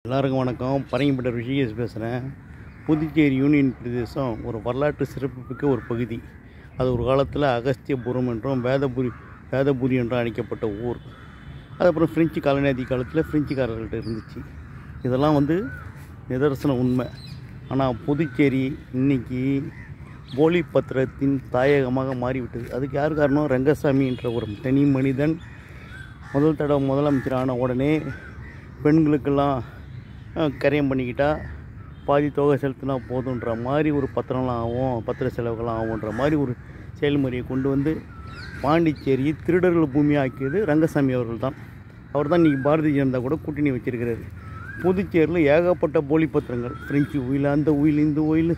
எல்லாருக்கும் வணக்கம். பரங்கிப்பட்ட ரிஷிகேஷ் பேசுகிறேன். புதுச்சேரி யூனியன் பிரதேசம் ஒரு வரலாற்று சிறப்புமிக்க ஒரு பகுதி. அது ஒரு காலத்தில் அகஸ்தியபுரம் என்றும் வேதபுரி என்றும் அழைக்கப்பட்ட ஊர். அதுக்கப்புறம் ஃப்ரெஞ்சு காலனி காலத்தில் ஃப்ரெஞ்சுக்காரர்கள்ட்ட இருந்துச்சு. இதெல்லாம் நிதர்சன உண்மை. ஆனால் புதுச்சேரி இன்றைக்கி போலி பத்திரத்தின் தாயகமாக மாறிவிட்டது. அதுக்கு யார் காரணம்? ரங்கசாமி என்ற ஒரு தனி மனிதன் முதலமைச்சரான உடனே பெண்களுக்கெல்லாம் கரையம் பண்ணிக்கிட்டால் பாதி தொகை செலுத்தினா போதுன்ற மாதிரி ஒரு பத்திரம்லாம் ஆகும், பத்திர செலவுகள்லாம் ஆகுன்ற மாதிரி ஒரு செயல்முறையை கொண்டு வந்து பாண்டிச்சேரியை திருடர்கள் பூமியாக்கியது ரங்கசாமி அவர்கள் தான். அவர் தான் இன்றைக்கி பாரதிய ஜனதா கூட கூட்டணி வச்சிருக்கிறாரு. புதுச்சேரியில் ஏகப்பட்ட போலி பத்திரங்கள், ஃப்ரெஞ்சு உயில், அந்த உயில், இந்த உயில்,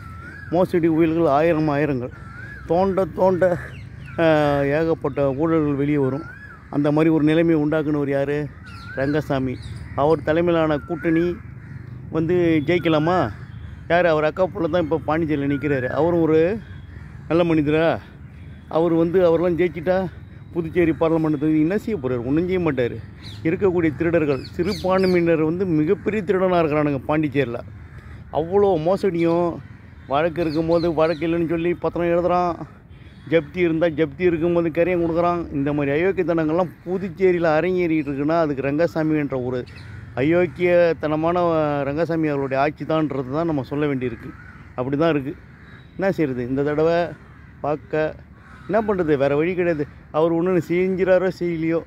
மோசடி உயில்கள் ஆயிரங்கள் தோண்ட ஏகப்பட்ட ஊழல்கள் வெளியே வரும். அந்த மாதிரி ஒரு நிலைமையை உண்டாக்குனவர் யார்? ரங்கசாமி. அவர் தலைமையிலான கூட்டணி ஜெயிக்கலாமா? யார்? அவர் அக்கா பிள்ளை தான் இப்போ பாண்டிச்சேரியில் நிற்கிறாரு. அவரும் ஒரு நல்ல மனிதரா? அவரெல்லாம் ஜெயிச்சிட்டா புதுச்சேரி பார்லமெண்ட் என்ன செய்ய போகிறார்? ஒன்றும் செய்ய மாட்டார். இருக்கக்கூடிய திருடர்கள், சிறுபான்மையினர் மிகப்பெரிய திருடனாக இருக்கிறானுங்க பாண்டிச்சேரியில். அவ்வளோ மோசடியும், வழக்கு இருக்கும்போது வழக்கு இல்லைன்னு சொல்லி பத்திரம் எழுதுகிறான், ஜப்தி இருந்தால் ஜப்தி இருக்கும்போது கரையம் கொடுக்குறான். இந்த மாதிரி அயோக்கியத்தனங்கள்லாம் புதுச்சேரியில் அரங்கேறிட்டு இருக்குன்னா அதுக்கு ரங்கசாமி என்ற ஒரு அயோக்கியத்தனமான ரங்கசாமி அவர்களுடைய ஆட்சி தான்ன்றது தான் நம்ம சொல்ல வேண்டியிருக்கு. அப்படி தான் இருக்குது. என்ன செய்கிறது? இந்த தடவை பார்க்க என்ன பண்ணுறது? வேறு வழி கிடையாது. அவர் ஒன்று செஞ்சிடாரோ செய்யலையோ,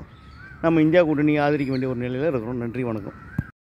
நம்ம இந்தியா கூட்டணியை ஆதரிக்க வேண்டிய ஒரு நிலையில் இருக்கிறோம். நன்றி, வணக்கம்.